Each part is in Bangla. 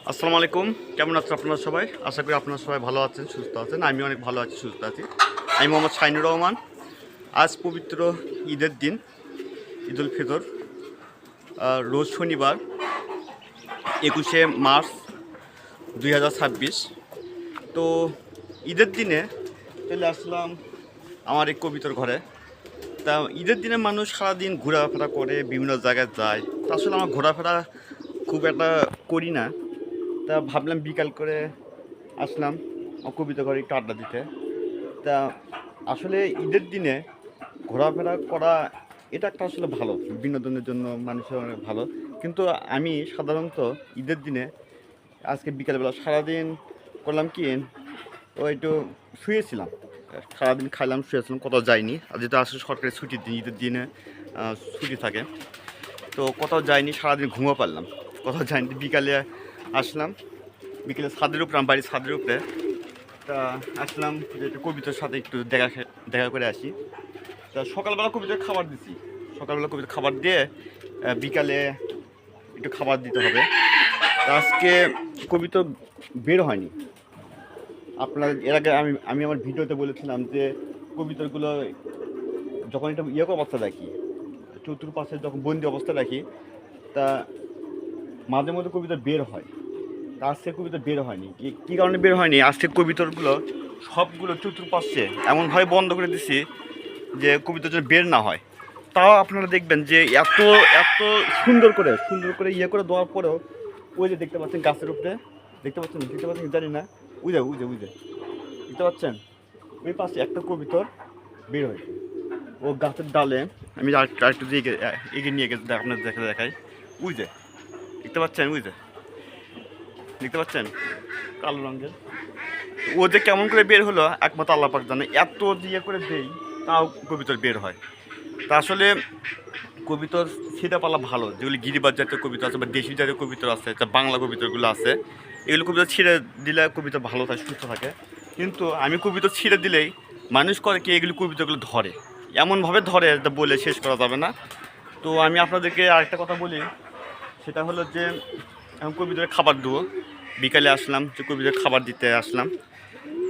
আসসালামু আলাইকুম। কেমন আছেন আপনারা সবাই? আশা করি আপনারা সবাই ভালো আছেন, সুস্থ আছেন। আমি অনেক ভালো আছি, সুস্থ আছি। আমি মোহাম্মদ শাহিনুর রহমান। আজ পবিত্র ঈদের দিন, ঈদ উল ফিতর। রোজ শনিবার 21শে মার্চ 2026। তো ঈদের দিনে চলে আসলাম আমার এই কবিতর ঘরে। তা ঈদের দিনে মানুষ সারাদিন ঘোরাফেরা করে, বিভিন্ন জায়গায় যায়। তা আসলে আমার ঘোরাফেরা খুব একটা করি না। তা ভাবলাম বিকাল করে আসলাম কবিতা ঘরে একটু আড্ডা দিতে। তা আসলে ঈদের দিনে ঘোরাফেরা করা এটা একটা আসলে ভালো, বিনোদনের জন্য মানুষের অনেক ভালো। কিন্তু আমি সাধারণত ঈদের দিনে আজকে বিকালবেলা সারাদিন করলাম কি, ও একটু শুয়েছিলাম। সারাদিন খাইলাম, শুয়েছিলাম, কোথাও যাইনি। আর যেহেতু আসলে সরকারি ছুটির দিন, ঈদের দিনে ছুটি থাকে, তো কোথাও যাইনি, সারাদিন ঘুমো পারলাম, কোথাও যাইনি। বিকালে আসলাম, বিকেলে ছাদের উপরে, আমার বাড়ির ছাদের উপরে। তা আসলাম যে একটু কবিতার সাথে একটু দেখা করে আসি। তা সকালবেলা কবিতার খাবার দিছি, সকালবেলা কবিতার খাবার দিয়ে বিকালে একটু খাবার দিতে হবে। তা আজকে কবিতা বের হয়নি। আপনার এর আগে আমি আমার ভিডিওতে বলেছিলাম যে কবিতাগুলো যখন এটা অবস্থা রাখি, চতুর্পাশে যখন বন্দি অবস্থা রাখি, তা মাঝে মধ্যে কবিতা বের হয়। তা আজকে কবিতা বের হয়নি। কী কারণে বের হয়নি? আজকে কবিতাগুলো সবগুলো চতুর্পাশে এমনভাবে বন্ধ করে দিছি যে কবিতা যেন বের না হয়। তাও আপনারা দেখবেন যে এত এত সুন্দর করে করে দেওয়ার পরেও ওই যে দেখতে পাচ্ছেন গাছের উপরে, দেখতে পাচ্ছেন জানি না, উজে দেখতে পাচ্ছেন ওই পাশে একটা কবিতর বের হয়েছে। ও গাছের ডালে, আমি আরেকটু দিয়ে এগিয়ে নিয়ে গেছি, আপনার দেখাই। উজে দেখতে পাচ্ছেন কালো রঙের। ও যে কেমন করে বের হলো একমাত্র আল্লাহ পাক জানে। এত করে দেই তাও কবিতর বের হয়। তা আসলে কবিতর ছিঁড়ে পালা ভালো, যেগুলি গিরিবাজ জাতীয় কবিতা আছে বা দেশি জাতীয় কবিতা আছে, যা বাংলা কবিতাগুলো আছে, এগুলো কবিতা ছিঁড়ে দিলে কবিতা ভালো থাকে, সুস্থ থাকে। কিন্তু আমি কবিতা ছিঁড়ে দিলেই মানুষ করে কি, এগুলি কবিতাগুলো ধরে, এমনভাবে ধরে যা বলে শেষ করা যাবে না। তো আমি আপনাদেরকে আরেকটা কথা বলি, সেটা হলো যে আমি কবিতার খাবার দেবো। বিকালে আসলাম, যে কবিতার খাবার দিতে আসলাম।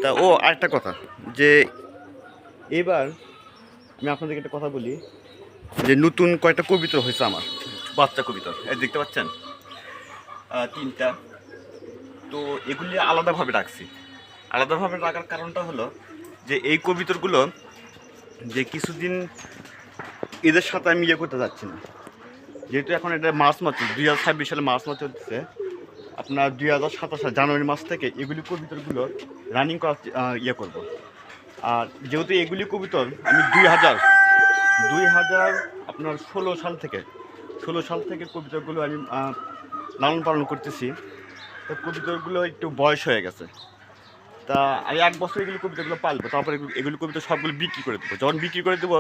তা আরেকটা কথা, যে এবার আমি আপনাদেরকে একটা কথা বলি, যে নতুন কয়েকটা কবিতা হয়েছে আমার, বাচ্চা কবিতা, এই দেখতে পাচ্ছেন 3টা। তো এগুলি আলাদাভাবে রাখছি। আলাদাভাবে রাখার কারণটা হলো যে এই কবিতাগুলো যে কিছুদিন এদের সাথে আমি করতে যাচ্ছি না, যেহেতু এখন এটা মার্চ মাস, 2026 সালে মার্চ মাস চলতেছে। আপনার 2027 সাল জানুয়ারি মাস থেকে এগুলি কবিতাগুলো রানিং করা করবো। আর যেহেতু এগুলি কবিতর আমি 2000 আপনার 16 সাল থেকে কবিতাগুলো আমি লালন পালন করতেছি। তো কবিতাগুলো একটু বয়স হয়ে গেছে। তা আমি 1 বছর এগুলো কবিতাগুলো পালবো, তারপরে এগুলো কবিতা সবগুলো বিক্রি করে দেবো। যখন বিক্রি করে দেবো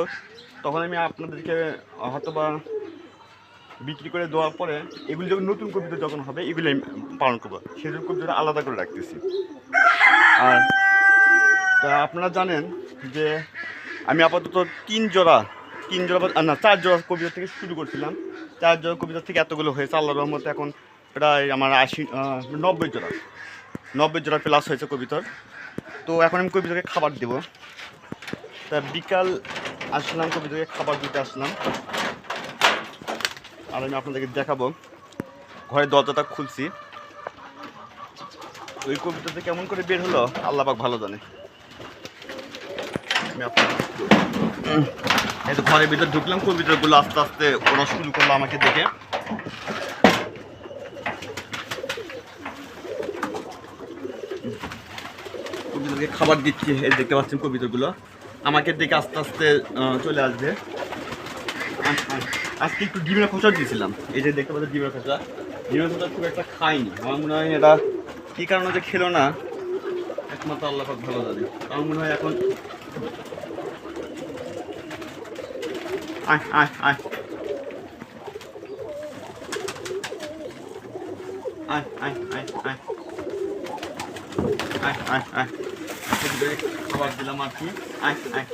তখন আমি আপনাদেরকে হয়তো বা বিক্রি করে দেওয়ার পরে এগুলি যখন নতুন কবিতা যখন হবে এগুলি আমি পালন করবো, সেগুলো কবিতা আলাদা করে রাখতেছি। আর তা আপনারা জানেন যে আমি আপাতত 4 জোড়া কবিতা থেকে শুরু করছিলাম। 4 জোড়া কবিতা থেকে এতগুলো হয়েছে আল্লাহর রহমতে। এখন প্রায় আমার 90 জোড়া প্লাস হয়েছে কবিতার। তো এখন আমি কবিতাকে খাবার দেব। তা বিকাল আসলাম, কবিতাকে খাবার দিতে আসলাম। আর আমি আপনাদেরকে দেখাবো, ঘরের দরজাটা খুলছি। ওই কবিতাতে কেমন করে বের হলো আল্লাহ পাক ভালো জানে। এই তো ঘরের ভিতরে ঢুকলাম, কবিতাগুলো আস্তে আস্তে ওরা শুরু করলো আমাকে দেখে। কবিতাকে খাবার দিচ্ছি, এই দেখতে পাচ্ছেন কবিতাগুলো আমাকে দেখে আস্তে আস্তে চলে আসবে। আজকে একটু ডিমের খোঁচা দিয়েছিলাম, এই যে দেখতে পাচ্ছেন ডিমের খোঁচা খুব একটা খাইনি। আমার মনে হয় এটা কী কারণে যে খেলো না একমাত্র আল্লাহ পাক ভালো জানে। আমার মনে হয় এখন আয় আয় আয় আয় আয় আয় আয় আয় আয় আয় খাবার দিলাম আর কি। আয় আয়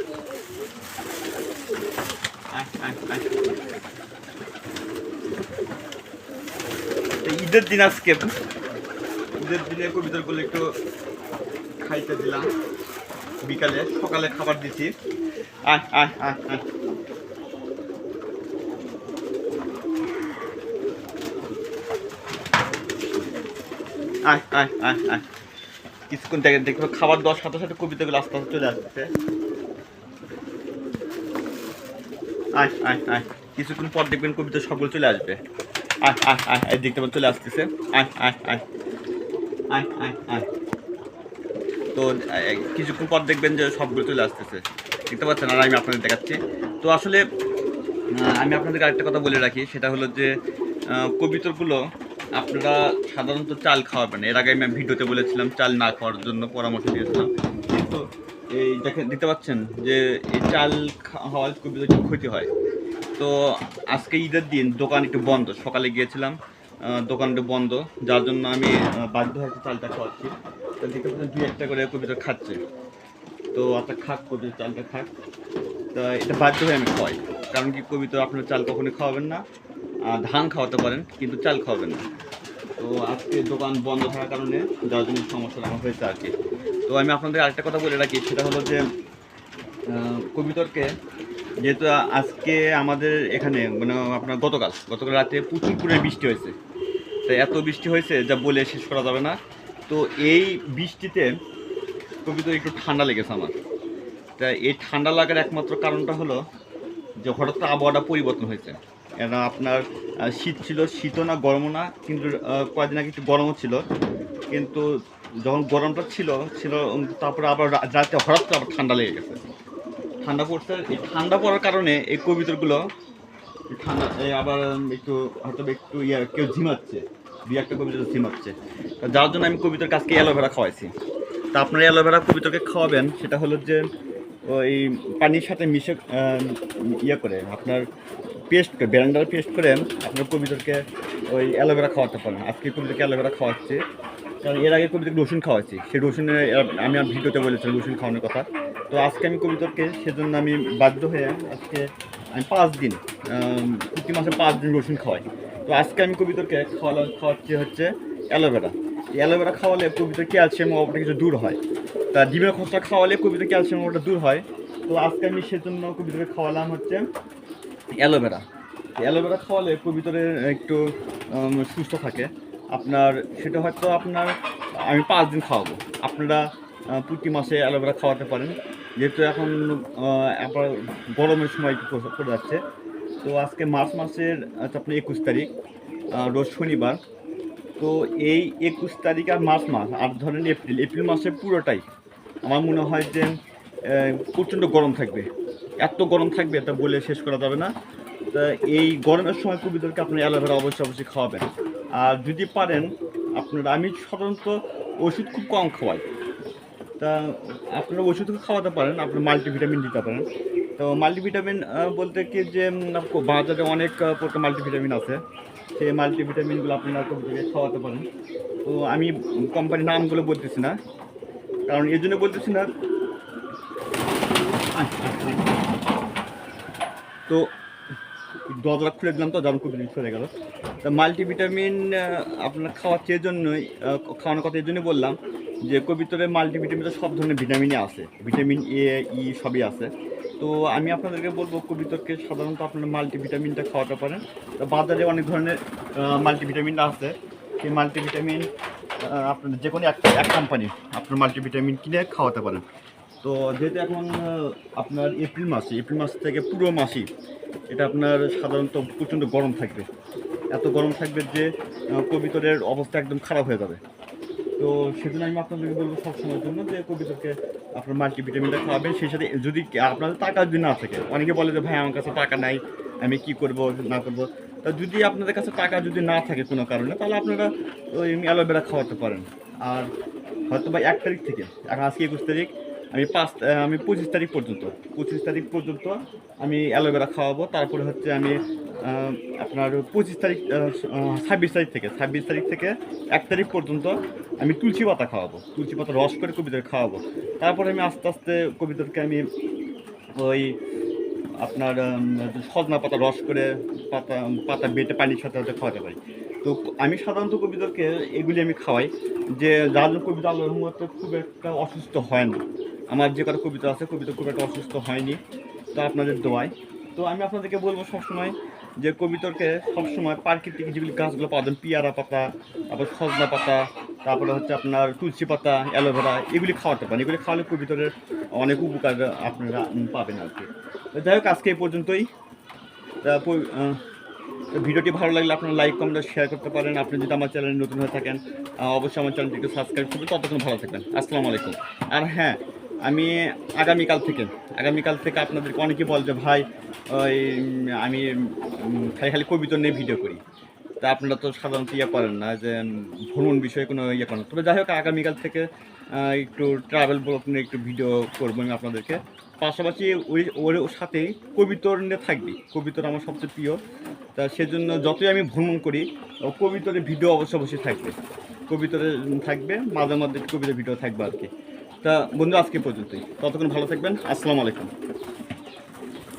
আয় আয় আয়। ঈদের দিন আজকে ঈদের দিনে কবিতরগুলো একটু খাইতে দিলাম, বিকালে সকালে খাবার দিচ্ছি। আয় আয় আয় আয়, আয় আয় আয় আয়। কিছুক্ষণ দেখবো খাবার দেওয়ার সাথে সাথে কবিতাগুলো আস্তে আস্তে চলে আসছে। আয় আয় আয়, কিছুক্ষণ পর দেখবেন কবিতা সবগুলো চলে আসবে। আয় আয় আয়, এই দেখতে চলে আসতেছে। আয় আয় আয় আয় আয় আয়। তো কিছুক্ষণ পর দেখবেন যে সবগুলো চলে আসতেছে, দেখতে পাচ্ছেন। আর আমি আপনাদের দেখাচ্ছি। তো আসলে আমি আপনাদেরকে আরেকটা কথা বলে রাখি, সেটা হলো যে কবিতরগুলো আপনারা সাধারণত চাল খাওয়াবেন। এর আগে আমি ভিডিওতে বলেছিলাম চাল না খাওয়ার জন্য পরামর্শ দিয়েছিলাম, কিন্তু এই দেখতে পাচ্ছেন যে এই চাল খাওয়ার কবিতর একটু ক্ষতি হয়। তো আজকে ঈদের দিন দোকান একটু বন্ধ, সকালে গিয়েছিলাম দোকানটা বন্ধ, যার জন্য আমি বাধ্য হয়ে চালটা খাওয়াচ্ছি। তো দেখতে পাচ্ছেন 2-1টা করে কবিতর খাচ্ছে। তো আপনার খাক কবিতর, চালটা খাক। তা এটা বাধ্য হয়ে আমি খাওয়াই, কারণ কি কবিতর আপনার চাল কখনোই খাওয়াবেন না। ধান খাওয়াতে পারেন কিন্তু চাল খাওয়াবেন না। তো আজকে দোকান বন্ধ থাকার কারণে যার জন্য সমস্যাটা আমার হয়েছে আর কি। তো আমি আপনাদের আরেকটা কথা বলে রাখি, সেটা হলো যে কবিতরকে, যেহেতু আজকে আমাদের এখানে মানে আপনার গতকাল রাতে প্রচুর পরিমাণে বৃষ্টি হয়েছে। তাই এত বৃষ্টি হয়েছে যা বলে শেষ করা যাবে না। তো এই বৃষ্টিতে কবিতর একটু ঠান্ডা লেগেছে আমার। তা এই ঠান্ডা লাগার একমাত্র কারণটা হলো যে হঠাৎ আবহাওয়াটা পরিবর্তন হয়েছে। কেন আপনার শীত ছিল, শীতও না গরমও না, কিন্তু কয়েকদিন আগে একটু গরমও ছিল। কিন্তু যখন গরমটা ছিল তারপরে আবার রাতে হঠাৎ আবার ঠান্ডা লেগে গেছে, ঠান্ডা পড়ছে। এই ঠান্ডা পড়ার কারণে এই কবিতরগুলো ঠান্ডা আবার একটু হয়তো একটু কেউ ঝিমাচ্ছে, 2-1টা কবিতর ঝিমাচ্ছে। যার জন্য আমি কবিতর কাছকে অ্যালোভেরা খাওয়াইছি। তা আপনারা অ্যালোভেরা কবিতরকে খাওয়াবেন, সেটা হলো যে ওই পানির সাথে মিশে করে আপনার পেস্ট করে, ব্লেন্ডারে পেস্ট করে আপনার কবিতরকে ওই অ্যালোভেরা খাওয়াতে পারেন। আজকে কবিতরকে অ্যালোভেরা খাওয়াচ্ছি, কারণ এর আগে কবিতরকে রসুন খাওয়াচ্ছি। সেই রসুনের আমি আর ভিডিওতে বলেছিলাম রসুন খাওয়ানোর কথা। তো আজকে আমি কবিতরকে সেজন্য আমি বাধ্য হয়ে আজকে আমি 5 দিন, প্রতি মাসে 5 দিন রসুন খাওয়াই। তো আজকে আমি কবিতরকে খাওয়াচ্ছি হচ্ছে অ্যালোভেরা। অ্যালোভেরা খাওয়ালে কবিতর ক্যালসিয়াম অভাবটা কিছু দূর হয়। তা ডিমের খোসা খাওয়ালে কবিতর ক্যালসিয়াম অভাবটা দূর হয়। তো আজকে আমি সেজন্য কবিতরকে খাওয়ালাম হচ্ছে অ্যালোভেরা। অ্যালোভেরা খাওয়ালে কবিতরের একটু সুস্থ থাকে আপনার। সেটা হয়তো আপনার আমি 5 দিন খাওয়াবো। আপনারা প্রতি মাসে অ্যালোভেরা খাওয়াতে পারেন, যেহেতু এখন আবার গরমের সময় পড়ে যাচ্ছে। তো আজকে মার্চ মাসের আপনার 21 তারিখ, রোজ শনিবার। তো এই 21 তারিখ আর মার্চ মাস আর ধরেন এপ্রিল মাসে পুরোটাই আমার মনে হয় যে প্রচণ্ড গরম থাকবে। এত গরম থাকবে এটা বলে শেষ করা যাবে না। তা এই গরমের সময় কবিতরকে আপনি অ্যালোভেরা অবশ্যই খাওয়াবেন। আর যদি পারেন আপনারা, আমি সাধারণত ওষুধ খুব কম খাওয়াই। তা আপনারা ওষুধ খাওয়াতে পারেন, আপনার মাল্টিভিটামিন দিতে পারেন। তো মাল্টিভিটামিন বলতে কি যে বাজারে অনেক প্রকার মাল্টিভিটামিন আছে, সেই মাল্টিভিটামিনগুলো আপনারা কবিতরকে খাওয়াতে পারেন। তো আমি কোম্পানির নামগুলো বলতেছি না, কারণ এই জন্য বলতেছি না। তো দরজা খুলে দিলাম তো যেমন কবিতর সরে গেল। তা মাল্টিভিটামিন আপনার খাওয়াচ্ছে এই জন্যই, খাওয়ানোর কথা এই জন্যই বললাম যে কবিতরের মাল্টিভিটামিন সব ধরনের ভিটামিনই আছে, ভিটামিন এ ই সবই আছে। তো আমি আপনাদেরকে বলবো কবিতরকে সাধারণত আপনারা মাল্টিভিটামিনটা খাওয়াতে পারেন। তো বাজারে অনেক ধরনের মাল্টিভিটামিন আছে, সেই মাল্টিভিটামিন আপনার যে কোনো এক কোম্পানি আপনার মাল্টিভিটামিন কিনে খাওয়াতে পারেন। তো যেহেতু এখন আপনার এপ্রিল মাস থেকে পুরো মাসই এটা আপনার সাধারণত প্রচণ্ড গরম থাকবে। এত গরম থাকবে যে কবিতরের অবস্থা একদম খারাপ হয়ে যাবে। তো সেজন্য আমি আপনাদেরকে বলবো সবসময়ের জন্য যে কবিতরকে আপনার মাল্টিভিটামিনটা খাওয়াবেন। সেই সাথে যদি আপনাদের টাকা যদি না থাকে, অনেকে বলে যে ভাই আমার কাছে টাকা নাই, আমি কি করব না করব। তা যদি আপনাদের কাছে টাকা যদি না থাকে কোনো কারণে, তাহলে আপনারা ওই অ্যালোভেরা খাওয়াতে পারেন। আর হয়তো বা 1 তারিখ থেকে, এখন আজকে 21 তারিখ, আমি 25 তারিখ পর্যন্ত আমি অ্যালোভেরা খাওয়াবো। তারপরে হচ্ছে আমি আপনার 26 তারিখ 26 তারিখ থেকে 1 তারিখ পর্যন্ত আমি তুলসী পাতা খাওয়াবো, তুলসী পাতা রস করে কবিতরকে খাওয়াবো। তারপরে আমি আস্তে আস্তে কবিতরকে আমি ওই আপনার সজনা পাতা রস করে পাতা বেটে পানির সাথে খাওয়াতে পারি। তো আমি সাধারণত কবিতরকে এগুলি আমি খাওয়াই, যে যার জন্য কবিতা আল্লাহর রহমতে খুব একটা অসুস্থ হয় না। আমার যে কটা কবিতা আছে কবিতা খুব একটা অসুস্থ হয়নি, তো আপনাদের দোয়ায়। তো আমি আপনাদেরকে বলবো সবসময় যে কবিতরকে সবসময় প্রাকৃতিক যেগুলি গাছগুলো পাওয়া যায়, পেয়ারা পাতা, তারপর সজনা পাতা, তারপরে হচ্ছে আপনার তুলসী পাতা, অ্যালোভেরা, এগুলি খাওয়াতে পারেন। এগুলি খাওয়ালে কবিতরের অনেক উপকার আপনারা পাবেন আর কি। তো যাই হোক, আজকে এই পর্যন্তই। তো ভিডিওটি ভালো লাগলে আপনারা লাইক কমেন্ট শেয়ার করতে পারেন। আপনি যদি আমার চ্যানেলে নতুন হয়ে থাকেন অবশ্যই আমার চ্যানেলটি একটু সাবস্ক্রাইব করবেন। ততক্ষণ ভালো থাকবেন। আসসালামু আলাইকুম। আর হ্যাঁ, আমি আগামীকাল থেকে আপনাদেরকে অনেকে বল যে ভাই ওই আমি খালি খালি কবিতা নিয়ে ভিডিও করি, তা আপনারা তো সাধারণত ইয়ে করেন না, যে ভ্রমণ বিষয়ে কোনো ইয়ে করেন। তবে যাই হোক, আগামীকাল থেকে একটু ট্রাভেল ব্লগ নিয়ে একটু ভিডিও করবো আমি আপনাদেরকে। পাশাপাশি ওর সাথেই কবিতর নিয়ে থাকবে। কবিতর আমার সবচেয়ে প্রিয়, তা সেজন্য যতই আমি ভ্রমণ করি কবিতরের ভিডিও অবশ্যই থাকবে। কবিতরে থাকবে, মাঝে মধ্যে কবিতার ভিডিও থাকবে আর কি। তা বন্ধু, আজকে পর্যন্তই। ততক্ষণ ভালো থাকবেন। আসসালামু আলাইকুম।